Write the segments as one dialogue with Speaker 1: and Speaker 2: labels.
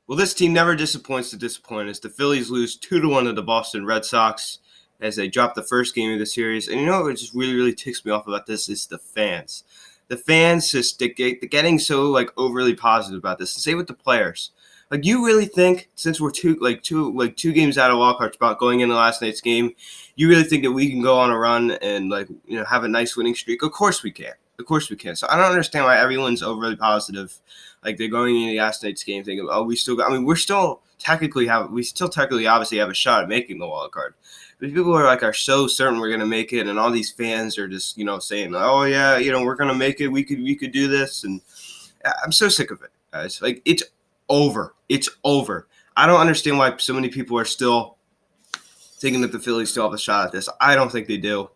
Speaker 1: Well, this team never disappoints to disappoint us. The Phillies lose 2-1 to the Boston Red Sox as they drop the first game of the series. And you know what just really, really ticks me off about this is the fans. The fans just they're getting so overly positive about this. And same with the players. Like, you really think, since we're two games out of wild card spot going into last night's game, you really think that we can go on a run and have a nice winning streak? Of course we can. Of course we can. So I don't understand why everyone's overly positive. Like, they're going into last night's game thinking, oh, we still got. I mean, we still technically obviously have a shot at making the wild card. But people are so certain we're gonna make it, and all these fans are just saying, oh yeah, we're gonna make it. We could do this, and I'm so sick of it, guys. Like, it's over. It's over. I don't understand why so many people are still thinking that the Phillies still have a shot at this. I don't think they do.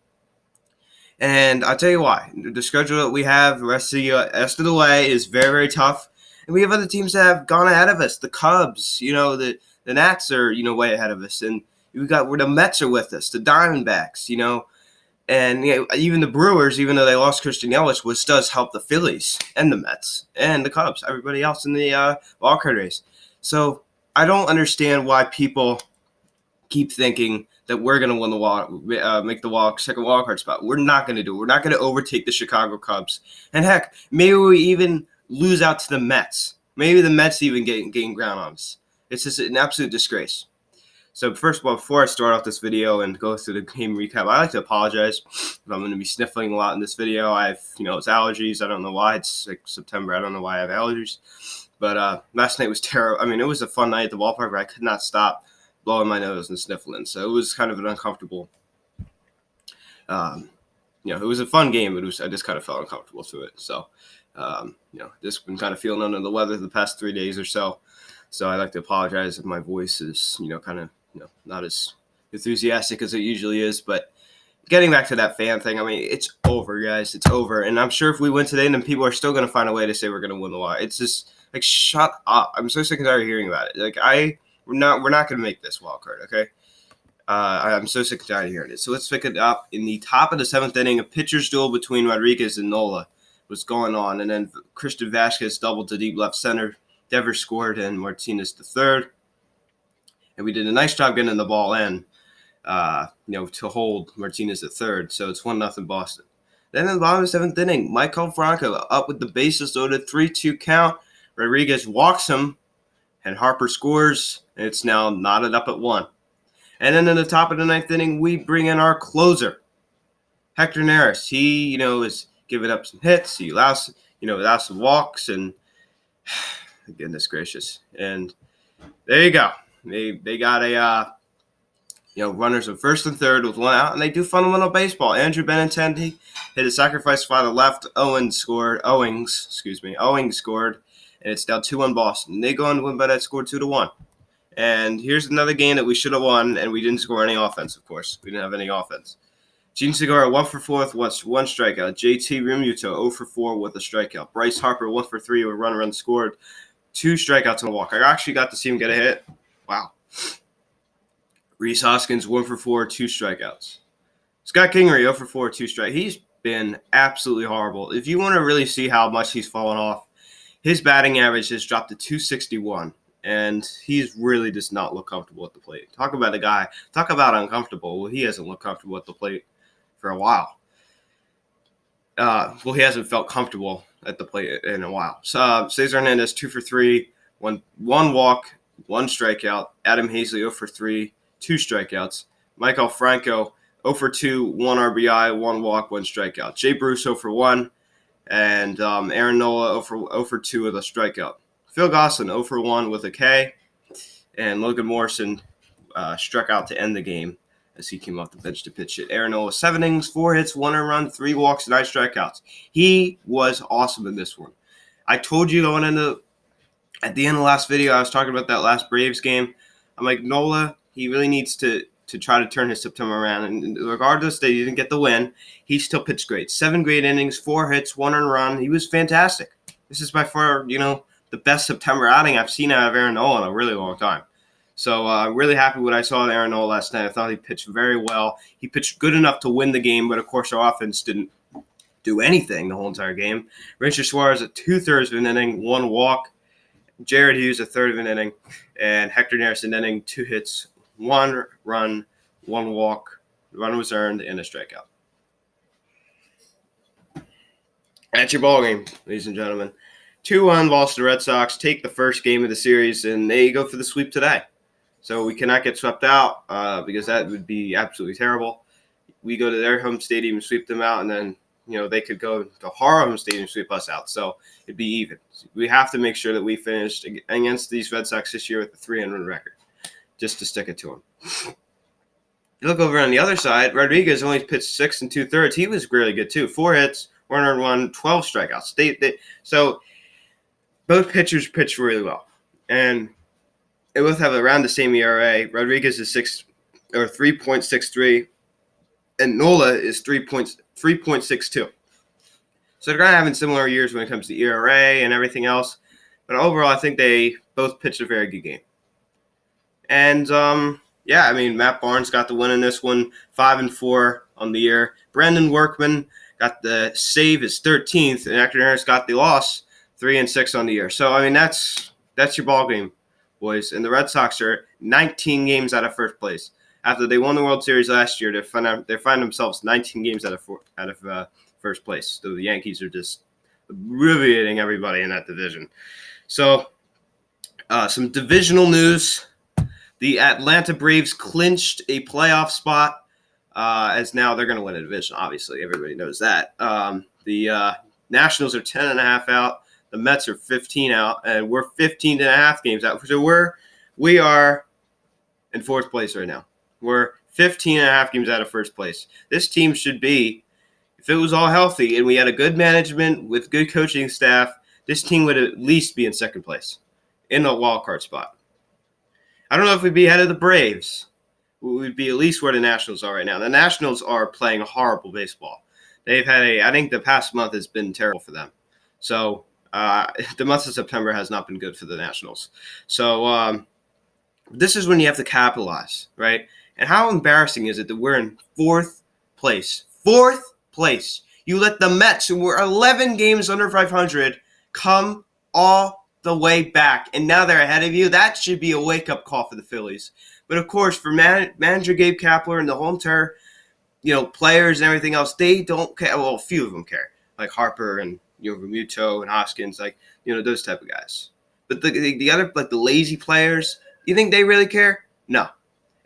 Speaker 1: And I'll tell you why. The schedule that we have the rest of the way is very, very tough. And we have other teams that have gone ahead of us. The Cubs, the Nats are, way ahead of us. And we got where the Mets are with us, the Diamondbacks, and even the Brewers, even though they lost Christian Yelich, which does help the Phillies and the Mets and the Cubs, everybody else in the wild card race. So I don't understand why people keep thinking that we're going to win make the second wild card spot. We're not going to do it. We're not going to overtake the Chicago Cubs. And heck, maybe we even lose out to the Mets. Maybe the Mets even gain ground on us. It's just an absolute disgrace. So first of all, before I start off this video and go through the game recap, I like to apologize if I'm going to be sniffling a lot in this video. I have, it's allergies. I don't know why. It's like September. I don't know why I have allergies. But last night was terrible. I mean, it was a fun night at the ballpark, but I could not stop blowing my nose and sniffling. So it was kind of an uncomfortable. It was a fun game, but I just kind of felt uncomfortable through it. So, just been kind of feeling under the weather the past 3 days or so. So I'd like to apologize if my voice is, kind of, not as enthusiastic as it usually is. But getting back to that fan thing, I mean, it's over, guys. It's over. And I'm sure if we win today, then people are still going to find a way to say we're going to win the wild. It's just like, shut up. I'm so sick and tired of hearing about it. Like, we're not going to make this wild card, okay? I'm so sick and tired of hearing it. So let's pick it up. In the top of the seventh inning, a pitcher's duel between Rodriguez and Nola was going on. And then Christian Vasquez doubled to deep left center. Devers scored, and Martinez the third. And we did a nice job getting the ball in, to hold Martinez the third. So it's 1-0 Boston. Then in the bottom of the seventh inning, Michael Franco up with the bases loaded, 3-2 count. Rodriguez walks him, and Harper scores, and it's now knotted up at 1. And then in the top of the ninth inning, we bring in our closer, Hector Neris. He, is giving up some hits. He allows some walks, and goodness gracious. And there you go. They got a runners of first and third with one out, and they do fundamental baseball. Andrew Benintendi hit a sacrifice fly to left. Owings scored, and it's now 2-1 Boston. They go on to win by that score 2-1. And here's another game that we should have won, and we didn't score any offense, of course. We didn't have any offense. Gene Segura, 1 for 4 with one strikeout. JT Realmuto, 0 for 4 with a strikeout. Bryce Harper, 1 for 3 with a run scored. 2 strikeouts and a walk. I actually got to see him get a hit. Wow. Rhys Hoskins, 1 for 4, 2 strikeouts. Scott Kingery, 0 for 4, 2 strikeouts. He's been absolutely horrible. If you want to really see how much he's fallen off, his batting average has dropped to 261. And he's really does not look comfortable at the plate. Talk about a guy. Talk about uncomfortable. Well, he hasn't looked comfortable at the plate for a while. He hasn't felt comfortable at the plate in a while. So Cesar Hernandez, 2 for 3, one walk, 1 strikeout. Adam Hazley, 0 for 3, 2 strikeouts. Michael Franco, 0 for 2, 1 RBI, 1 walk, 1 strikeout. Jay Bruce, 0 for 1. And Aaron Nola, 0 for 2 with a strikeout. Phil Gosselin, 0 for 1 with a K. And Logan Morrison struck out to end the game as he came off the bench to pitch it. Aaron Nola, 7 innings, 4 hits, 1 run, 3 walks, 9 strikeouts. He was awesome in this one. I told you at the end of the last video, I was talking about that last Braves game. I'm like, Nola, he really needs to try to turn his September around. And regardless that he didn't get the win, he still pitched great. 7 great innings, 4 hits, 1 run. He was fantastic. This is by far, the best September outing I've seen out of Aaron Nola in a really long time. So I'm really happy with what I saw of Aaron Nola last night. I thought he pitched very well. He pitched good enough to win the game, but of course our offense didn't do anything the whole entire game. Ranger Suarez at 2/3 of an inning, 1 walk, Jared Hughes, a third of an inning, and Hector Neris an inning, 2 hits, 1 run, 1 walk, run was earned, and a strikeout. That's your ball game, ladies and gentlemen. 2-1 loss to the Red Sox. Take the first game of the series, and they go for the sweep today. So we cannot get swept out because that would be absolutely terrible. We go to their home stadium and sweep them out, and then they could go to our home stadium and sweep us out. So it'd be even. We have to make sure that we finish against these Red Sox this year with a 300 record, just to stick it to them. You look over on the other side, Rodriguez only pitched 6 2/3. He was really good too. 4 hits, 101, 12 strikeouts. So both pitchers pitched really well, and they both have around the same ERA. Rodriguez is 3.63, and Nola is 3.62. So they're kind of having similar years when it comes to ERA and everything else. But overall, I think they both pitched a very good game. And Matt Barnes got the win in this one, 5-4 on the year. Brandon Workman got the save, his 13th, and Hector Neris got the loss, 3-6 on the year. So that's your ball game, boys. And the Red Sox are 19 games out of first place. After they won the World Series last year, they find themselves 19 games out of first place. So the Yankees are just obliterating everybody in that division. So some divisional news. The Atlanta Braves clinched a playoff spot, as now they're going to win a division. Obviously, everybody knows that. The Nationals are 10.5 out. The Mets are 15 out, and we're 15.5 games out. So we are in fourth place right now. We're 15.5 games out of first place. This team should be, if it was all healthy and we had a good management with good coaching staff, this team would at least be in second place in a wild card spot. I don't know if we'd be ahead of the Braves. We'd be at least where the Nationals are right now. The Nationals are playing horrible baseball. They've had I think the past month has been terrible for them. So the month of September has not been good for the Nationals. So this is when you have to capitalize, right? And how embarrassing is it that we're in fourth place? Fourth place. You let the Mets, who were 11 games under 500, come all the way back, and now they're ahead of you. That should be a wake-up call for the Phillies. But of course, for manager Gabe Kapler and the whole entire, players and everything else, they don't care. Well, a few of them care, like Harper and Remuto and Hoskins, those type of guys. But the other, like the lazy players, you think they really care? No.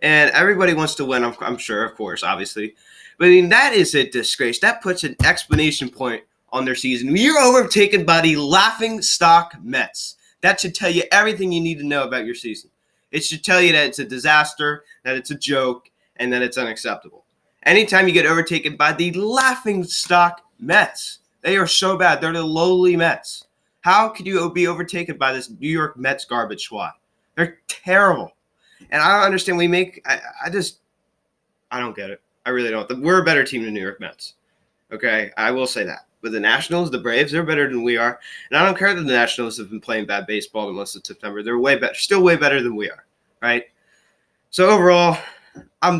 Speaker 1: And everybody wants to win, I'm sure, of course, obviously. But that is a disgrace. That puts an exclamation point on their season. You're overtaken by the laughing stock Mets. That should tell you everything you need to know about your season. It should tell you that it's a disaster, that it's a joke, and that it's unacceptable. Anytime you get overtaken by the laughing stock Mets, they are so bad. They're the lowly Mets. How could you be overtaken by this New York Mets garbage squad? They're terrible. And I don't understand. I don't get it. I really don't. We're a better team than the New York Mets. Okay, I will say that. But the Nationals, the Braves, they're better than we are. And I don't care that the Nationals have been playing bad baseball in most of September. They're way better, still way better than we are, right? So overall, I'm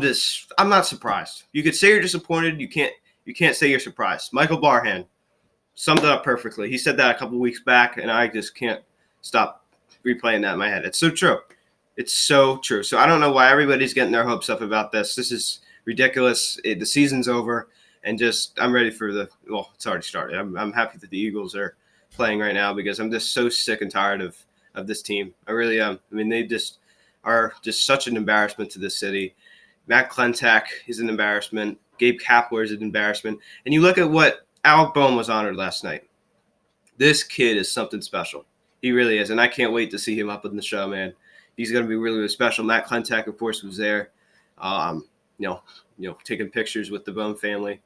Speaker 1: not surprised. You could say you're disappointed. You can't say you're surprised. Michael Barhan summed it up perfectly. He said that a couple weeks back, and I just can't stop replaying that in my head. It's so true. It's so true. So I don't know why everybody's getting their hopes up about this. This is ridiculous. The season's over. And I'm ready for it's already started. I'm happy that the Eagles are playing right now because I'm just so sick and tired of this team. I really am. I mean, they just are just such an embarrassment to this city. Matt Klentak is an embarrassment. Gabe Kapler is an embarrassment. And you look at what Alec Bohm was honored last night. This kid is something special. He really is. And I can't wait to see him up in the show, man. He's going to be really, really special. Matt Klentak, of course, was there, taking pictures with the Bohm family.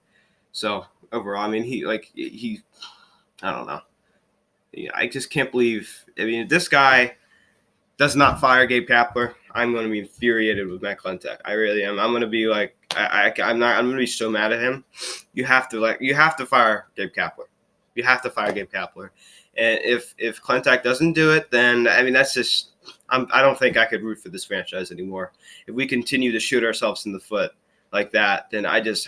Speaker 1: So overall, I mean, he I don't know. I just can't believe. I mean, if this guy does not fire Gabe Kapler, I'm going to be infuriated with Matt Klentak. I really am. I'm going to be like, I'm going to be so mad at him. You have to fire Gabe Kapler. You have to fire Gabe Kapler. And if Klentak doesn't do it, then I mean, that's just. I don't think I could root for this franchise anymore. If we continue to shoot ourselves in the foot like that, then I don't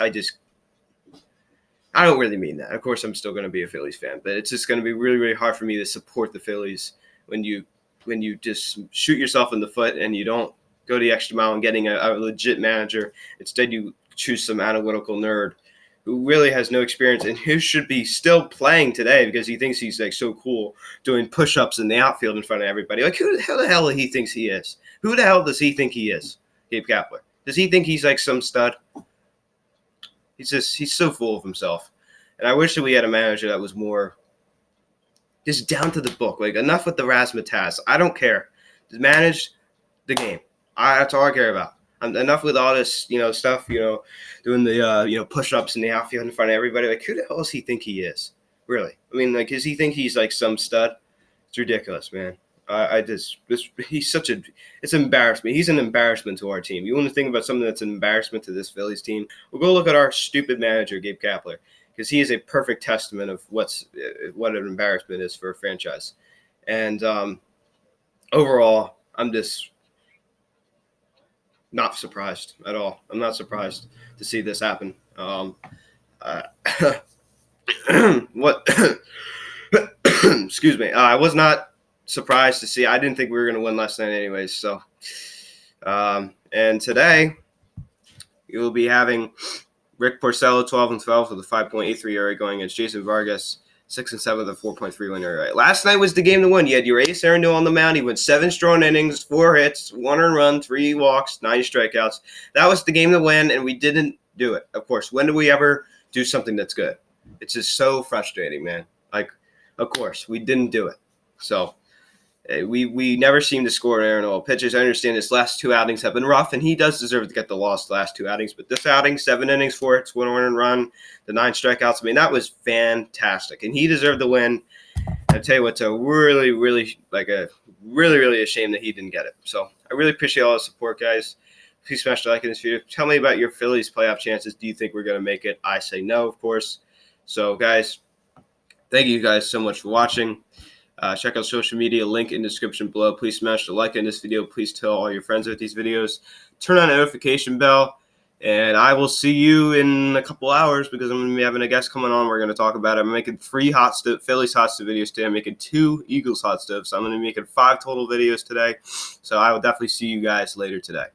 Speaker 1: really mean that. Of course, I'm still going to be a Phillies fan, but it's just going to be really, really hard for me to support the Phillies when you when you just shoot yourself in the foot and you don't go the extra mile in getting a legit manager. Instead, you choose some analytical nerd who really has no experience and who should be still playing today because he thinks he's like so cool doing push-ups in the outfield in front of everybody. Like, who the hell he thinks he is? Who the hell does he think he is, Gabe Kapler? Does he think he's like some stud? He's so full of himself. And I wish that we had a manager that was more just down to the book. Like, enough with the razzmatazz. I don't care. Just manage the game. That's all I care about. Enough with all this, stuff, doing the, push-ups in the outfield in front of everybody. Like, who the hell does he think he is? Really? I mean, like, does he think he's like some stud? It's ridiculous, man. It's embarrassment. He's an embarrassment to our team. You want to think about something that's an embarrassment to this Phillies team? Well, go look at our stupid manager, Gabe Kapler, because he is a perfect testament of what an embarrassment is for a franchise. And overall, I'm just not surprised at all. I'm not surprised to see this happen. What? Excuse me. I was not surprised to see. I didn't think we were going to win last night anyways. So, and today we will be having Rick Porcello 12-12 with a 5.83 ERA going against Jason Vargas 6-7 with a 4.3 win ERA. Last night was the game to win. You had your ace Aaron Nola on the mound. He went 7 strong innings, 4 hits, 1 earned run, 3 walks, 9 strikeouts. That was the game to win, and we didn't do it. Of course, when do we ever do something that's good? It's just so frustrating, man. Like, of course, we didn't do it. So we never seem to score Aaron Nola pitches. I understand his last 2 outings have been rough, and he does deserve to get the loss the last 2 outings. But this outing, 7 innings, 4 hits, 1 earned run, the 9 strikeouts. I mean, that was fantastic, and he deserved the win. I tell you what, it's a really, really a shame that he didn't get it. So I really appreciate all the support, guys. Please smash the like in this video. Tell me about your Phillies playoff chances. Do you think we're going to make it? I say no, of course. So, guys, thank you guys so much for watching. Check out social media, link in the description below. Please smash the like in this video. Please tell all your friends about these videos. Turn on the notification bell. And I will see you in a couple hours because I'm going to be having a guest coming on. We're going to talk about it. I'm making 3 Phillies hot stove videos today. I'm making 2 Eagles hot stoves. So I'm going to be making 5 total videos today. So I will definitely see you guys later today.